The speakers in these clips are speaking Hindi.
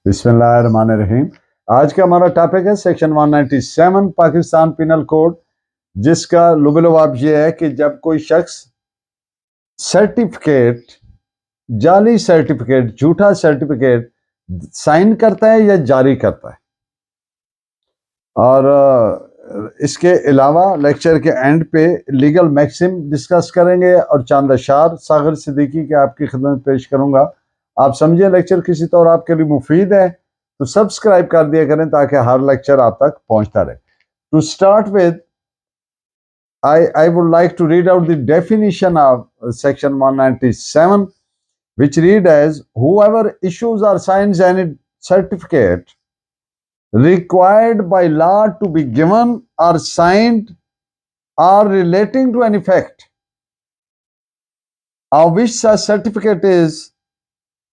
बिस्मिल्लाहिर्रहमानिर्रहीम। आज का हमारा टॉपिक है सेक्शन 197 पाकिस्तान पिनल कोड, जिसका लुब-ए-लुआब ये है कि जब कोई शख्स सर्टिफिकेट, जाली सर्टिफिकेट, झूठा सर्टिफिकेट साइन करता है या जारी करता है। और इसके अलावा लेक्चर के एंड पे लीगल मैक्सिम डिस्कस करेंगे और चंद अशार सागर सिद्दीकी के आपकी खिदमत पेश करूंगा। आप समझे लेक्चर किसी तौर आपके लिए मुफीद है तो सब्सक्राइब कर दिया करें ताकि हर लेक्चर आप तक पहुंचता रहे। To start with, I would like to read out the definition of section 197, which read as: whoever issues or signs any certificate required by law to be given or signed or relating to any fact of which such certificate is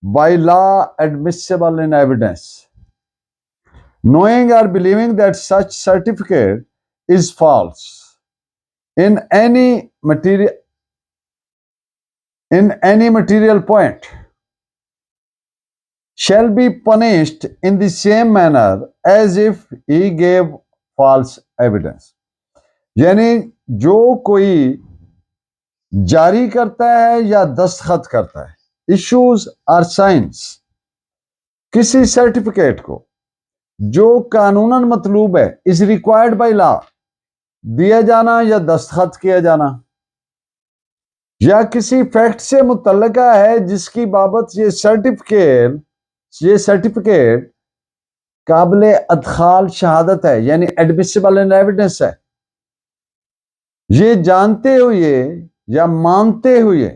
by law admissible in evidence, knowing or believing that such certificate is false in any material point, shall be punished in the same manner as if he gave false evidence. यानी जो कोई जारी करता है या दस्तखत करता है, इश्यूज और साइंस किसी सर्टिफिकेट को जो कानूनन मतलूब है, इज रिक्वायर्ड बाय लॉ, दिया जाना या दस्तखत किया जाना, या किसी फैक्ट से मुतल्लका है जिसकी बाबत ये सर्टिफिकेट काबिल अदखाल शहादत है, यानी एडमिसिबल इन एविडेंस है, ये जानते हुए या मानते हुए,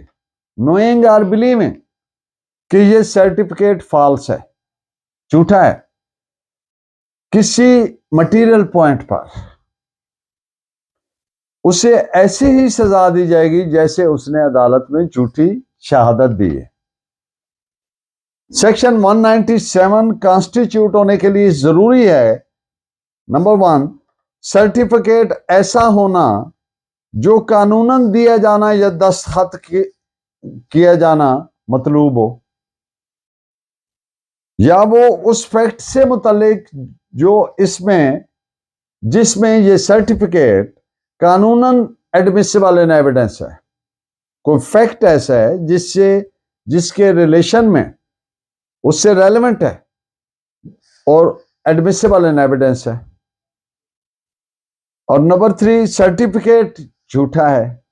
नोइंग और बिलीविंग, कि ये सर्टिफिकेट फॉल्स है, झूठा है, किसी मटेरियल पॉइंट पर उसे ऐसी ही सजा दी जाएगी जैसे उसने अदालत में झूठी शहादत दी है। सेक्शन 197 कॉन्स्टिट्यूट होने के लिए जरूरी है, नंबर 1, सर्टिफिकेट ऐसा होना जो कानूनन दिया जाना या दस्तखत किया जाना मतलूब हो, या वो उस फैक्ट से मुतल्लिक जो जिसमें ये सर्टिफिकेट कानूनन एडमिसिबल इन एविडेंस है। कोई फैक्ट ऐसा है जिसके रिलेशन में उससे रेलेवेंट है और एडमिसिबल इन एविडेंस है। और नंबर 3, सर्टिफिकेट झूठा है।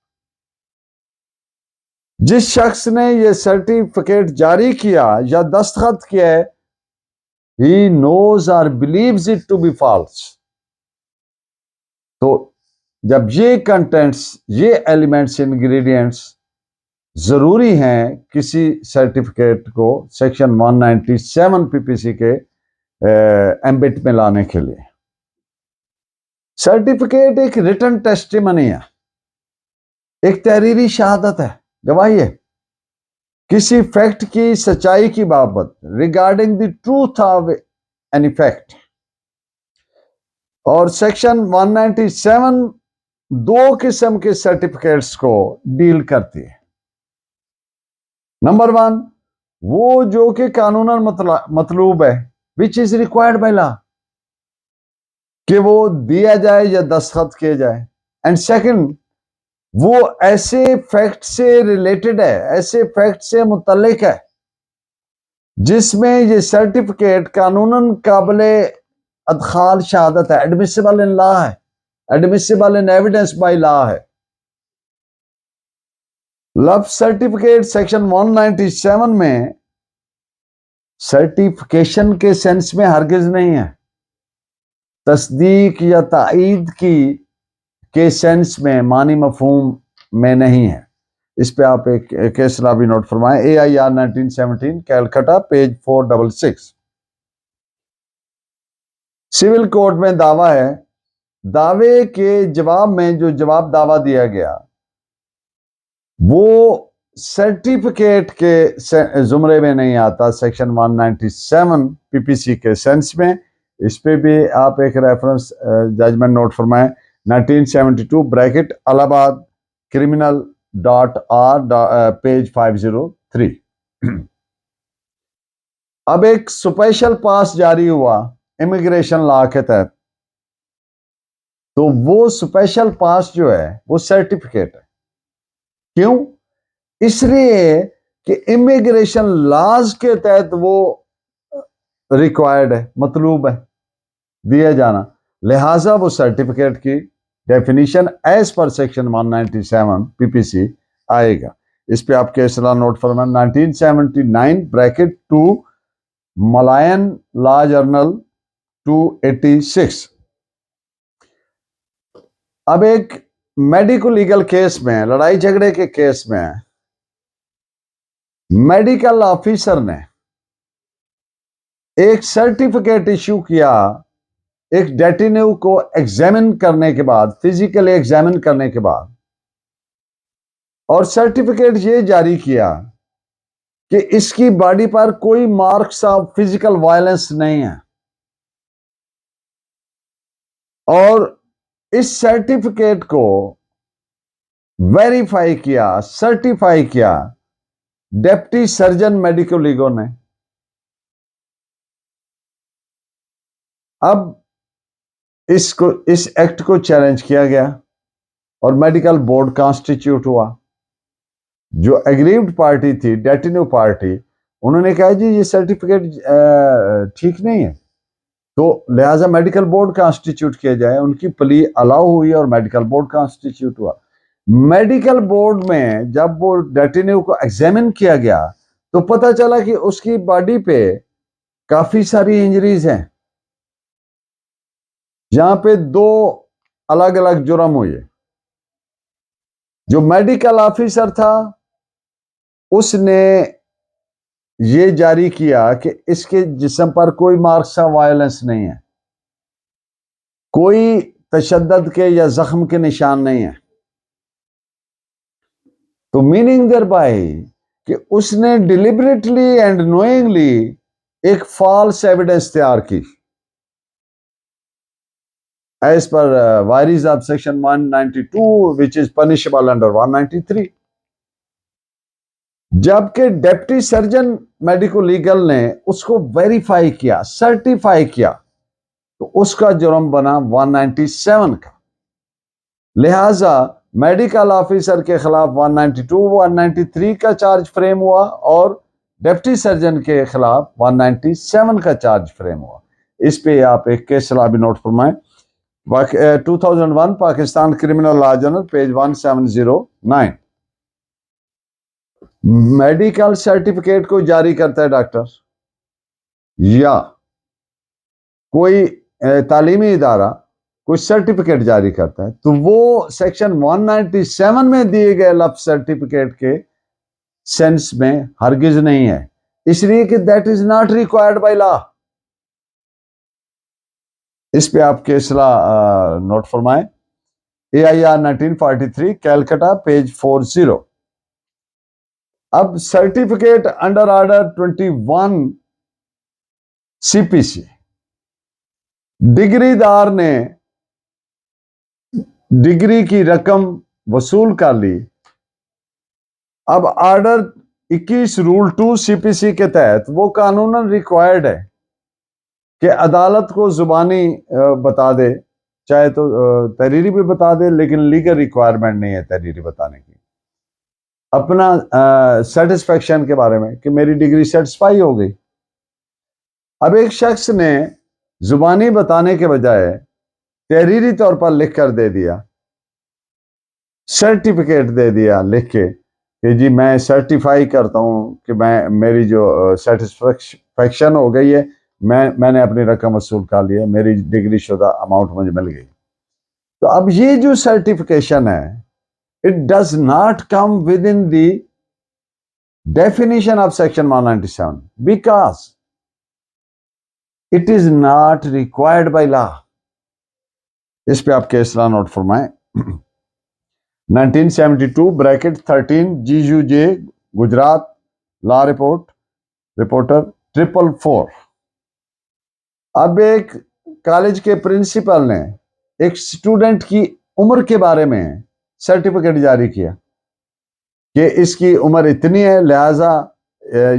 जिस शख्स ने यह सर्टिफिकेट जारी किया या दस्तखत किया है, he knows or believes it to be false। तो जब ये कंटेंट्स, ये एलिमेंट्स, इंग्रेडिएंट्स जरूरी हैं किसी सर्टिफिकेट को सेक्शन 197 पीपीसी के एम्बिट में लाने के लिए। सर्टिफिकेट एक रिटन टेस्टिमनी है, एक तहरीरी शहादत है, गवाही है किसी फैक्ट की सच्चाई की बाबत, regarding the truth of any fact. और सेक्शन 197 दो किस्म के सर्टिफिकेट्स को डील करती है। नंबर 1, वो जो कि कानूनन मतलूब है, which is required by law, कि वो दिया जाए या दस्तखत किया जाए। एंड सेकंड, वो ऐसे फैक्ट से रिलेटेड है, ऐसे फैक्ट से मुतल्लिक है जिसमें ये सर्टिफिकेट कानूनन काबिले अदखाल शहादत है, एडमिसिबल इन लॉ है, admissible in evidence by law है। लफ्ज सर्टिफिकेट सेक्शन 197 में सर्टिफिकेशन के सेंस में हरगिज नहीं है, तस्दीक या ताईद के सेंस में, मानी मफहूम में नहीं है। इस पे आप एक केस भी नोट फरमाएं, AIR 1917 Calcutta, page 466। Civil court में दावा है, दावे के जवाब में जो जवाब दावा दिया गया वो सर्टिफिकेट के जुमरे में नहीं आता, सेक्शन 197 पीपीसी के सेंस में। इस पे भी आप एक रेफरेंस जजमेंट नोट फरमाएं, 1972 ब्रैकेट इलाहाबाद criminal.r पेज 503। अब एक स्पेशल पास जारी हुआ इमिग्रेशन लॉ के तहत, तो वो स्पेशल पास जो है वो सर्टिफिकेट है। क्यों? इसलिए कि इमिग्रेशन लॉज के तहत वो रिक्वायर्ड है, मतलूब है, दिया जाना, लिहाजा वो सर्टिफिकेट की definition as per section 197 PPC आएगा। इस पे आपके इस्लाह नोट फरमान 1979 ब्रैकेट 2 मलायन लॉ जर्नल 286। अब एक मेडिकल लीगल केस में, लड़ाई झगड़े के केस में, मेडिकल ऑफिसर ने एक सर्टिफिकेट इश्यू किया एक डेटिन्यू को एग्जामिन करने के बाद, फिजिकली एग्जामिन करने के बाद, और सर्टिफिकेट ये जारी किया कि इसकी बॉडी पर कोई मार्क्स ऑफ फिजिकल वायलेंस नहीं है, और इस सर्टिफिकेट को वेरीफाई किया, सर्टिफाई किया डिप्टी सर्जन मेडिको लीगो ने। अब इस एक्ट को चैलेंज किया गया और मेडिकल बोर्ड कॉन्स्टिट्यूट हुआ। जो एग्रीव्ड पार्टी थी, डेटिन्यू पार्टी, उन्होंने कहा जी ये सर्टिफिकेट ठीक नहीं है, तो लिहाजा मेडिकल बोर्ड कॉन्स्टिट्यूट किया जाए। उनकी प्ली अलाउ हुई और मेडिकल बोर्ड कॉन्स्टिट्यूट हुआ। मेडिकल बोर्ड में जब वो डेटिन्यू को एग्जामिन किया गया तो पता चला कि उसकी बॉडी पे काफी सारी इंजरीज हैं, जहां पे दो अलग अलग जुर्म हुए। जो मेडिकल ऑफिसर था उसने ये जारी किया कि इसके जिस्म पर कोई मार्क्स ऑफ वायलेंस नहीं है, कोई तशद्दुद के या जख्म के निशान नहीं है। तो मीनिंग देयर बाय कि उसने डिलिबरेटली एंड नोइंगली एक फॉल्स एविडेंस तैयार की as per vires of section 192 which is punishable under 193। जबकि डिप्टी सर्जन मेडिको लीगल ने उसको वेरीफाई किया, सर्टिफाई किया, तो उसका जुर्म बना 197 का। लिहाजा मेडिकल ऑफिसर के खिलाफ 192, 193 का चार्ज फ्रेम हुआ और डिप्टी सर्जन के खिलाफ 197 का चार्ज फ्रेम हुआ। इस पे आप एक केस सलाह भी नोट फरमाएं। 2001 Pakistan criminal law journal page 1709। Medical certificate को जारी करता है डॉक्टर या कोई तालीमी इदारा कोई सर्टिफिकेट जारी करता है, तो वो सेक्शन 197 में दिए गए लफ्ज सर्टिफिकेट के सेंस में हरगिज नहीं है, इसलिए कि that is not required by law. इस पे आपके इस्लाह नोट फरमाएं। AIR 1943 Calcutta page 40। अब सर्टिफिकेट अंडर ऑर्डर 21 CPC, डिग्रीदार ने डिग्री की रकम वसूल कर ली। अब ऑर्डर 21 रूल 2 CPC के तहत वो कानूनन रिक्वायर्ड है कि अदालत को जुबानी बता दे, चाहे तो तहरीरी भी बता दे, लेकिन लीगल रिक्वायरमेंट नहीं है तहरीरी बताने की, अपना सेटिस्फेक्शन के बारे में कि मेरी डिग्री सेटिस्फाई हो गई। अब एक शख्स ने जुबानी बताने के बजाय तहरीरी तौर पर लिख कर दे दिया, सर्टिफिकेट दे दिया लिख के कि जी मैं सर्टिफाई करता हूं कि मेरी जो सेटिस्फेक्शन हो गई है, मैंने अपनी रकम वसूल कर ली है, मेरी डिग्री शुदा अमाउंट मुझे मिल गई। तो अब ये जो सर्टिफिकेशन है, it does not come within the definition of section 197 because it is not required by law. इस पे आपके इस्लाह नोट फरमाएं। 1972 bracket 13 GUJ Gujarat law reporter 444। अब एक कॉलेज के प्रिंसिपल ने एक स्टूडेंट की उम्र के बारे में सर्टिफिकेट जारी किया कि इसकी उम्र इतनी है, लिहाजा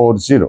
40.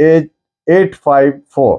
854.